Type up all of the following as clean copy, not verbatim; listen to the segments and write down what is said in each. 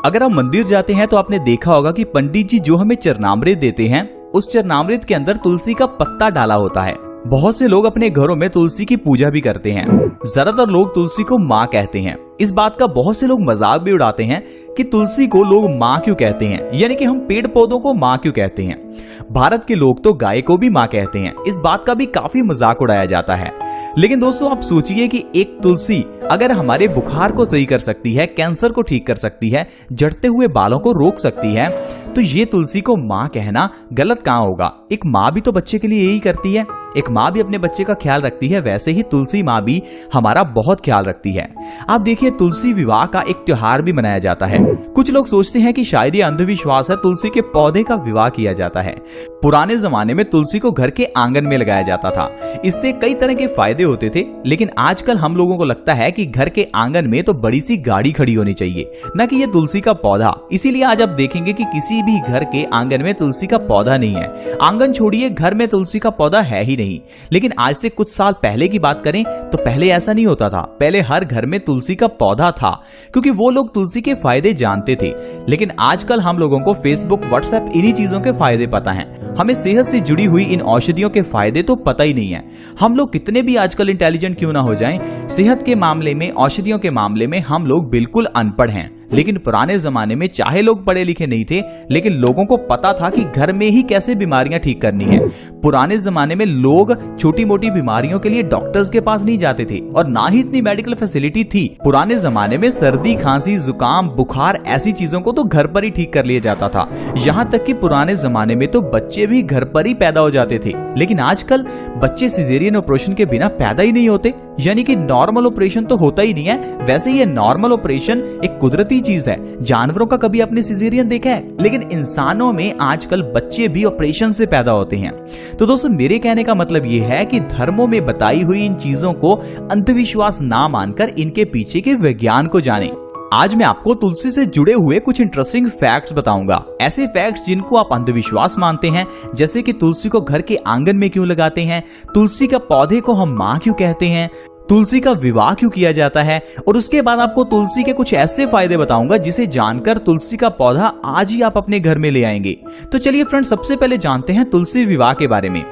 अगर आप मंदिर जाते हैं तो आपने देखा होगा कि पंडित जी जो हमें चरणामृत देते हैं, उस चरणामृत के अंदर तुलसी का पत्ता डाला होता है। बहुत से लोग अपने घरों में तुलसी की पूजा भी करते हैं। ज्यादातर लोग तुलसी को माँ कहते हैं। इस बात का बहुत से लोग मजाक भी उड़ाते हैं कि तुलसी को लोग माँ क्यों कहते हैं, यानी कि हम पेड़ पौधों को माँ क्यों कहते हैं। भारत के लोग तो गाय को भी माँ कहते हैं। इस बात का भी काफी मजाक उड़ाया जाता है। लेकिन दोस्तों आप सोचिए कि एक तुलसी अगर हमारे बुखार को सही कर सकती है, कैंसर को ठीक कर सकती है, झड़ते हुए बालों को रोक सकती है, तो ये तुलसी को माँ कहना गलत कहाँ होगा। एक माँ भी तो बच्चे के लिए यही करती है। एक माँ भी अपने बच्चे का ख्याल रखती है, वैसे ही तुलसी माँ भी हमारा बहुत ख्याल रखती है। आप देखिए तुलसी विवाह का एक त्योहार भी मनाया जाता है। कुछ लोग सोचते हैं कि शायद ये अंधविश्वास है, तुलसी के पौधे का विवाह किया जाता है। पुराने जमाने में तुलसी को घर के आंगन में लगाया जाता था। इससे कई तरह के फायदे होते थे। लेकिन आजकल हम लोगों को लगता है कि घर के आंगन में तो बड़ी सी गाड़ी खड़ी होनी चाहिए, न कि ये तुलसी का पौधा। इसीलिए आज आप देखेंगे कि किसी भी घर के आंगन में तुलसी का पौधा नहीं है। आंगन छोड़िए, घर में तुलसी का पौधा है ही नहीं। लेकिन आज से कुछ साल पहले की बात करें तो पहले ऐसा नहीं होता था। पहले हर घर में तुलसी का पौधा था, क्योंकि वो लोग तुलसी के फायदे जानते थे। लेकिन आजकल हम लोगों को फेसबुक, व्हाट्सएप इन्हीं चीजों के फायदे पता हैं। हमें सेहत से जुड़ी हुई इन औषधियों के फायदे तो पता ही नहीं है। हम लोग कितने भी आजकल इंटेलिजेंट क्यों ना हो जाएं, सेहत के मामले में, औषधियों के मामले में हम लोग बिल्कुल अनपढ़ हैं। लेकिन पुराने जमाने में चाहे लोग पढ़े लिखे नहीं थे, लेकिन लोगों को पता था कि घर में ही कैसे बीमारियां ठीक करनी है। पुराने जमाने में लोग छोटी मोटी बीमारियों के लिए डॉक्टर्स के पास नहीं जाते थे और ना ही इतनी मेडिकल फैसिलिटी थी। पुराने जमाने में सर्दी, खांसी, जुकाम, बुखार ऐसी चीजों को तो घर पर ही ठीक कर लिया जाता था। यहाँ तक कि पुराने जमाने में तो बच्चे भी घर पर ही पैदा हो जाते थे। लेकिन आजकल बच्चे सिजेरियन ऑपरेशन के बिना पैदा ही नहीं होते, यानी कि नॉर्मल ऑपरेशन तो होता ही नहीं है। वैसे ये नॉर्मल ऑपरेशन एक कुदरती चीज है। जानवरों का कभी आपने सिजेरियन देखा है? लेकिन इंसानों में आजकल बच्चे भी ऑपरेशन से पैदा होते हैं। तो दोस्तों मेरे कहने का मतलब ये है कि धर्मों में बताई हुई इन चीजों को अंधविश्वास ना मानकर इनके पीछे के विज्ञान को जानें। आज मैं आपको तुलसी से जुड़े हुए कुछ इंटरेस्टिंग फैक्ट्स बताऊंगा। ऐसे फैक्ट्स जिनको आप अंधविश्वास मानते हैं, जैसे कि तुलसी को घर के आंगन में क्यों लगाते हैं, तुलसी का पौधे को हम माँ क्यों कहते हैं, तुलसी का विवाह क्यों किया जाता है, और उसके बाद आपको तुलसी के कुछ ऐसे फायदे बताऊंगा जिसे जानकर तुलसी का पौधा आज ही आप अपने घर में ले आएंगे। तो चलिए फ्रेंड्स, सबसे पहले जानते हैं तुलसी विवाह के बारे में।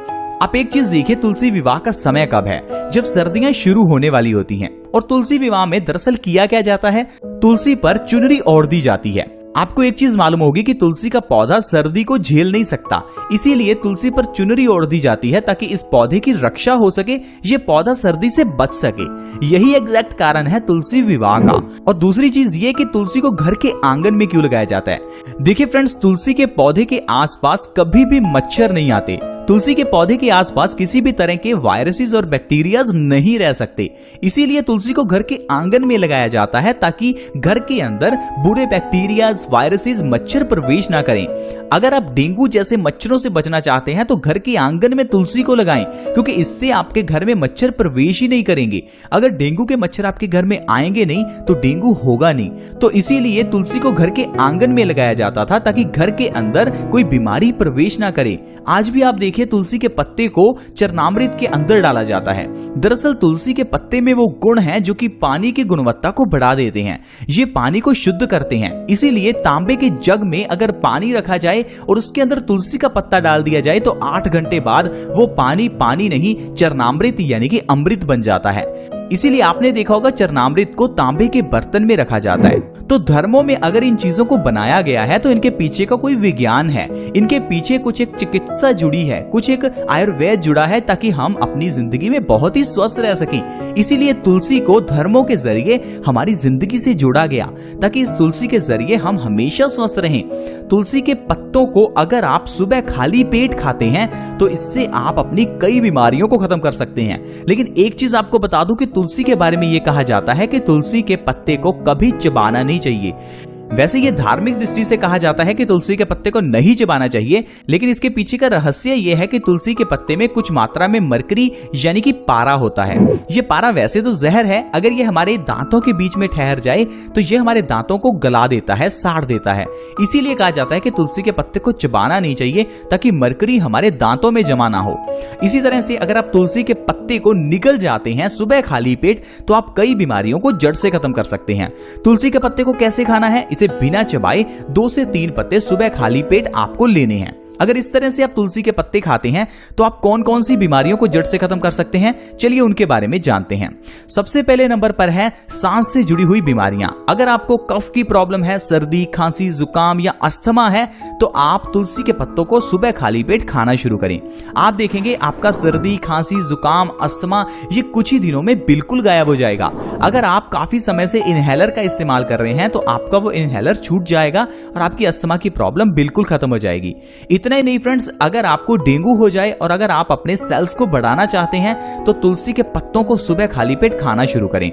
आप एक चीज देखिए, तुलसी विवाह का समय कब है? जब सर्दियां शुरू होने वाली होती हैं। और तुलसी विवाह में दरअसल किया क्या जाता है? तुलसी पर चुनरी ओढ़ दी जाती है। आपको एक चीज मालूम होगी कि तुलसी का पौधा सर्दी को झेल नहीं सकता, इसीलिए तुलसी पर चुनरी ओढ़ दी जाती है ताकि इस पौधे की रक्षा हो सके, ये पौधा सर्दी से बच सके। यही एग्जैक्ट कारण है तुलसी विवाह का। और दूसरी चीज ये कि तुलसी को घर के आंगन में क्यों लगाया जाता है? देखिए फ्रेंड्स, तुलसी के पौधे के आसपास कभी भी मच्छर नहीं आते। तुलसी के पौधे के आसपास किसी भी तरह के वायरसेस और बैक्टीरियाज नहीं रह सकते। इसीलिए तुलसी को घर के आंगन में लगाया जाता है ताकि घर के अंदर बुरे बैक्टीरियाज, वायरसेस, मच्छर प्रवेश ना करें। अगर आप डेंगू जैसे मच्छरों से बचना चाहते हैं तो घर के आंगन में तुलसी को लगाएं, क्योंकि इससे आपके घर में मच्छर प्रवेश ही नहीं करेंगे। अगर डेंगू के मच्छर आपके घर में आएंगे नहीं तो डेंगू होगा नहीं। तो इसीलिए तुलसी को घर के आंगन में लगाया जाता था ताकि घर के अंदर कोई बीमारी प्रवेश ना करे। आज भी आप देखिए तुलसी के पत्ते को चरणामृत के अंदर डाला जाता है। दरअसल तुलसी के पत्ते में वो गुण हैं जो कि पानी की गुणवत्ता को बढ़ा देते हैं। ये पानी को शुद्ध करते हैं। इसीलिए तांबे के जग में अगर पानी रखा जाए और उसके अंदर तुलसी का पत्ता डाल दिया जाए तो 8 घंटे बाद वो पानी पानी नहीं, चरणामृत यानी कि अमृत बन जाता है। इसीलिए आपने देखा होगा चरणामृत को तांबे के बर्तन में रखा जाता है। तो धर्मों में अगर इन चीजों को बनाया गया है तो इनके पीछे का कोई विज्ञान है। इनके पीछे कुछ एक चिकित्सा जुड़ी है, कुछ एक आयुर्वेद जुड़ा है ताकि हम अपनी जिंदगी में बहुत ही स्वस्थ रह सकें। इसीलिए तुलसी को धर्मों के जरिए हमारी जिंदगी से जोड़ा गया ताकि इस तुलसी के जरिए हम हमेशा स्वस्थ रहें। तुलसी के पत्तों को अगर आप सुबह खाली पेट खाते हैं तो इससे आप अपनी कई बीमारियों को खत्म कर सकते हैं। लेकिन एक चीज आपको बता दूं कि तुलसी के बारे में यह कहा जाता है कि तुलसी के पत्ते को कभी चबाना नहीं चाहिए। वैसे ये धार्मिक दृष्टि से कहा जाता है कि तुलसी के पत्ते को नहीं चबाना चाहिए, लेकिन इसके पीछे का रहस्य यह है कि तुलसी के पत्ते में कुछ मात्रा में मरकरी यानी कि पारा होता है। ये पारा वैसे तो जहर है, अगर ये हमारे दांतों के बीच में ठहर जाए तो ये हमारे दांतों को गला देता है, साड़ देता है। इसीलिए कहा जाता है कि तुलसी के पत्ते को चबाना नहीं चाहिए ताकि मरकरी हमारे दांतों में जमा ना हो। इसी तरह से अगर आप तुलसी के पत्ते को निगल जाते हैं सुबह खाली पेट तो आप कई बीमारियों को जड़ से खत्म कर सकते हैं। तुलसी के पत्ते को कैसे खाना है, इसे से बिना चबाए 2 से 3 पत्ते सुबह खाली पेट आपको लेने हैं। अगर इस तरह से आप तुलसी के पत्ते खाते हैं तो आप कौन कौन सी बीमारियों को जड़ से खत्म कर सकते हैं, चलिए उनके बारे में जानते हैं। सबसे पहले नंबर पर है सांस से जुड़ी हुई बीमारियां। अगर आपको कफ की प्रॉब्लम है, सर्दी, खांसी, जुकाम या अस्थमा है तो आप तुलसी के पत्तों को सुबह खाली पेट खाना शुरू करें। आप देखेंगे आपका सर्दी, खांसी, जुकाम, अस्थमा ये कुछ ही दिनों में बिल्कुल गायब हो जाएगा। अगर आप काफी समय से इनहेलर का इस्तेमाल कर रहे हैं तो आपका वो इनहेलर छूट जाएगा और आपकी अस्थमा की प्रॉब्लम बिल्कुल खत्म हो जाएगी। इतना ही नहीं फ्रेंड्स, अगर आपको डेंगू हो जाए और अगर आप अपने सेल्स को बढ़ाना चाहते हैं तो तुलसी के पत्तों को सुबह खाली पेट खाना शुरू करें।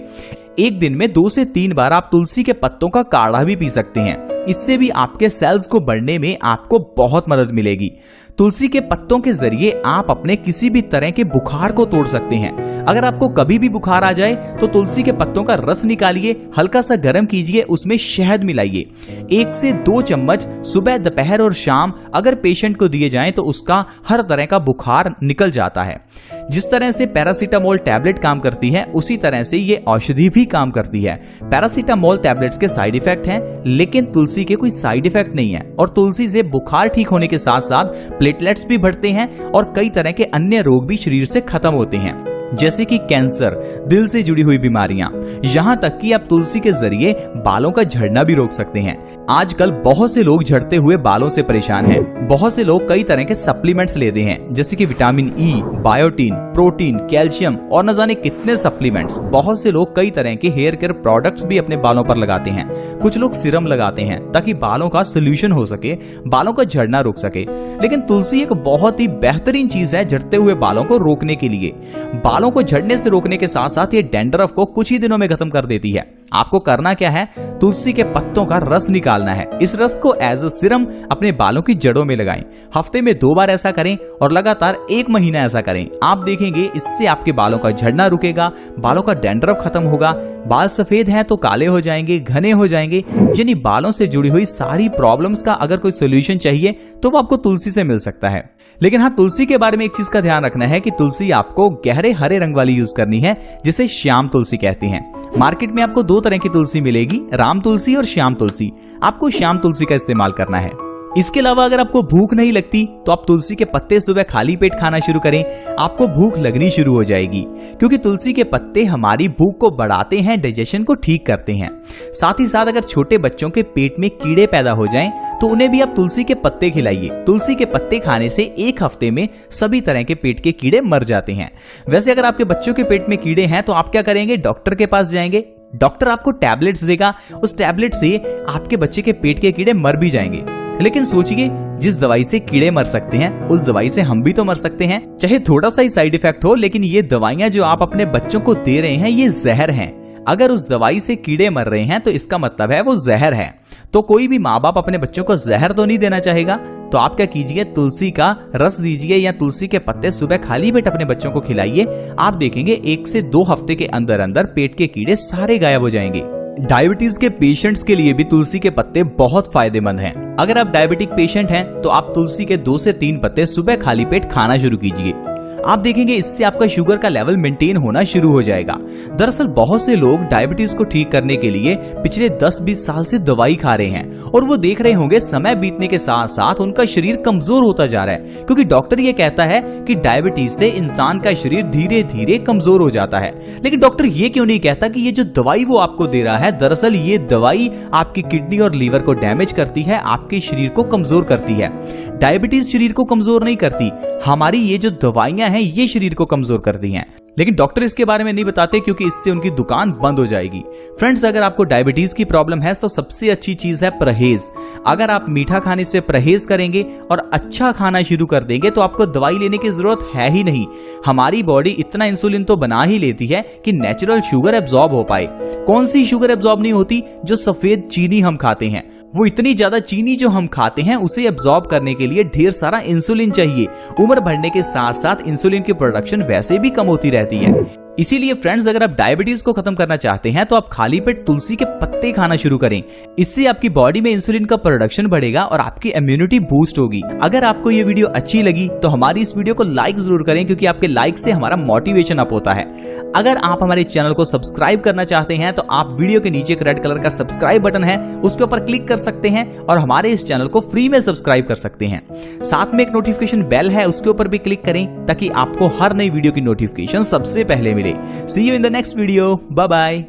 एक दिन में 2 से 3 बार आप तुलसी के पत्तों का काढ़ा भी पी सकते हैं। इससे भी आपके सेल्स को बढ़ने में आपको बहुत मदद मिलेगी। तुलसी के पत्तों के जरिए आप अपने किसी भी तरह के बुखार को तोड़ सकते हैं। अगर आपको कभी भी बुखार आ जाए तो तुलसी के पत्तों का रस निकालिए, हल्का सा गर्म कीजिए, उसमें शहद मिलाइए। 1 से 2 चम्मच सुबह, दोपहर और शाम अगर पेशेंट को दिए जाएं तो उसका हर तरह का बुखार निकल जाता है। जिस तरह से पैरासीटामोल टैबलेट काम करती है उसी तरह से ये औषधि भी काम करती है। पैरासीटामोल टैबलेट्स के साइड इफेक्ट हैं लेकिन तुलसी के कोई साइड इफेक्ट नहीं है और तुलसी से बुखार ठीक होने के साथ साथ प्लेटलेट्स भी बढ़ते हैं और कई तरह के अन्य रोग भी शरीर से खत्म होते हैं, जैसे कि कैंसर, दिल से जुड़ी हुई बीमारियां, यहां तक कि आप तुलसी के जरिए बालों का झड़ना भी रोक सकते हैं। आजकल बहुत से लोग झड़ते हुए बालों से परेशान हैं। बहुत से लोग कई तरह के सप्लीमेंट्स लेते हैं जैसे कि vitamin E, biotin, protein, calcium और न जाने कितने सप्लीमेंट्स। बहुत से लोग कई तरह के हेयर केयर प्रोडक्ट्स भी अपने बालों पर लगाते हैं। कुछ लोग सीरम लगाते हैं ताकि बालों का सोल्यूशन हो सके, बालों का झड़ना रुक सके। लेकिन तुलसी एक बहुत ही बेहतरीन चीज है झड़ते हुए बालों को रोकने के लिए। बालों को झड़ने से रोकने के साथ साथ ये डैंड्रफ को कुछ ही दिनों में खत्म कर देती है। आपको करना क्या है, तुलसी के पत्तों का रस निकालना है। इस रस को एज अ सीरम अपने बालों की जड़ों में लगाएं। हफ्ते में 2 बार ऐसा करें और लगातार 1 महीना ऐसा करें। आप देखेंगे इससे आपके बालों का झड़ना रुकेगा, बालों का डैंड्रफ खत्म होगा, बाल सफेद हैं तो काले हो जाएंगे, घने हो जाएंगे। यानी बालों से जुड़ी हुई सारी प्रॉब्लम्स का अगर कोई सोल्यूशन चाहिए तो वो आपको तुलसी से मिल सकता है। लेकिन हाँ, तुलसी के बारे में एक चीज का ध्यान रखना है कि तुलसी आपको गहरे हरे रंग वाली यूज करनी है जिसे श्याम तुलसी कहते हैं। मार्केट में आपको 2 तरह की तुलसी मिलेगी, राम तुलसी और श्याम तुलसी। आपको श्याम तुलसी का इस्तेमाल करना है। इसके अलावा अगर आपको भूख नहीं लगती तो आप तुलसी के पत्ते सुबह खाली पेट खाना शुरू करें। आपको भूख लगनी शुरू हो जाएगी क्योंकि तुलसी के पत्ते हमारी भूख को बढ़ाते हैं, डाइजेशन को ठीक करते हैं। साथ ही साथ अगर छोटे बच्चों के पेट में कीड़े पैदा हो जाएं तो उन्हें भी आप तुलसी के पत्ते खिलाइए। तुलसी के पत्ते खाने से 1 हफ्ते में सभी तरह के पेट के कीड़े मर जाते हैं। वैसे अगर आपके बच्चों के पेट में कीड़े हैं तो आप क्या करेंगे, डॉक्टर के पास जाएंगे। डॉक्टर आपको टैबलेट्स देगा, उस टैबलेट से आपके बच्चे के पेट के कीड़े मर भी जाएंगे। लेकिन सोचिए, जिस दवाई से कीड़े मर सकते हैं उस दवाई से हम भी तो मर सकते हैं, चाहे थोड़ा सा ही साइड इफेक्ट हो। लेकिन ये दवाइयां जो आप अपने बच्चों को दे रहे हैं ये जहर हैं। अगर उस दवाई से कीड़े मर रहे हैं तो इसका मतलब है वो जहर है। तो कोई भी माँ बाप अपने बच्चों को जहर तो नहीं देना चाहेगा। तो आप क्या कीजिए, तुलसी का रस दीजिए या तुलसी के पत्ते सुबह खाली पेट अपने बच्चों को खिलाइए। आप देखेंगे 1 से 2 हफ्ते के अंदर अंदर पेट के कीड़े सारे गायब हो जाएंगे। डायबिटीज के पेशेंट्स के लिए भी तुलसी के पत्ते बहुत फायदेमंद हैं। अगर आप डायबिटिक पेशेंट हैं तो आप तुलसी के 2 से 3 पत्ते सुबह खाली पेट खाना शुरू कीजिए। आप देखेंगे इससे आपका शुगर का लेवल मेंटेन होना शुरू हो जाएगा। दरअसल बहुत से लोग डायबिटीज को ठीक करने के लिए पिछले 10-20 साल से दवाई खा रहे हैं और वो देख रहे होंगे समय बीतने के साथ साथ उनका शरीर कमजोर होता जा रहा है, क्योंकि डॉक्टर ये कहता है कि डायबिटीज से इंसान का शरीर धीरे धीरे कमजोर हो जाता है। लेकिन डॉक्टर ये क्यों नहीं कहता कि ये जो दवाई वो आपको दे रहा है, दरअसल ये दवाई आपकी किडनी और लीवर को डैमेज करती है, आपके शरीर को कमजोर करती है। डायबिटीज शरीर को कमजोर नहीं करती, हमारी ये जो दवाइयां हैं ये शरीर को कमजोर करती हैं। लेकिन डॉक्टर इसके बारे में नहीं बताते क्योंकि इससे उनकी दुकान बंद हो जाएगी। फ्रेंड्स, अगर आपको डायबिटीज की प्रॉब्लम है तो सबसे अच्छी चीज है परहेज। अगर आप मीठा खाने से परहेज करेंगे और अच्छा खाना शुरू कर देंगे तो आपको दवाई लेने की जरूरत है ही नहीं। हमारी बॉडी इतना इंसुलिन तो बना ही लेती है कि नेचुरल शुगर एब्जॉर्ब हो पाए। कौन सी शुगर एब्जॉर्ब नहीं होती? जो सफेद चीनी हम खाते हैं। वो इतनी ज्यादा चीनी जो हम खाते हैं उसे एब्जॉर्ब करने के लिए ढेर सारा इंसुलिन चाहिए। उम्र बढ़ने के साथ साथ इंसुलिन की प्रोडक्शन वैसे भी कम होती रहती है। इसीलिए फ्रेंड्स, अगर आप डायबिटीज को खत्म करना चाहते हैं तो आप खाली पेट तुलसी के पत्ते खाना शुरू करें। इससे आपकी बॉडी में इंसुलिन का प्रोडक्शन बढ़ेगा और आपकी इम्यूनिटी बूस्ट होगी। अगर आपको ये वीडियो अच्छी लगी तो हमारी इस वीडियो को लाइक जरूर करें, क्योंकि आपके लाइक से हमारा मोटिवेशन अप होता है। अगर आप हमारे चैनल को सब्सक्राइब करना चाहते हैं तो आप वीडियो के नीचे एक रेड कलर का सब्सक्राइब बटन है, उसके ऊपर क्लिक कर सकते हैं और हमारे इस चैनल को फ्री में सब्सक्राइब कर सकते हैं। साथ में एक नोटिफिकेशन बेल है, उसके ऊपर भी क्लिक करें ताकि आपको हर नई वीडियो की नोटिफिकेशन सबसे पहले मिले। See you in the next video. Bye bye.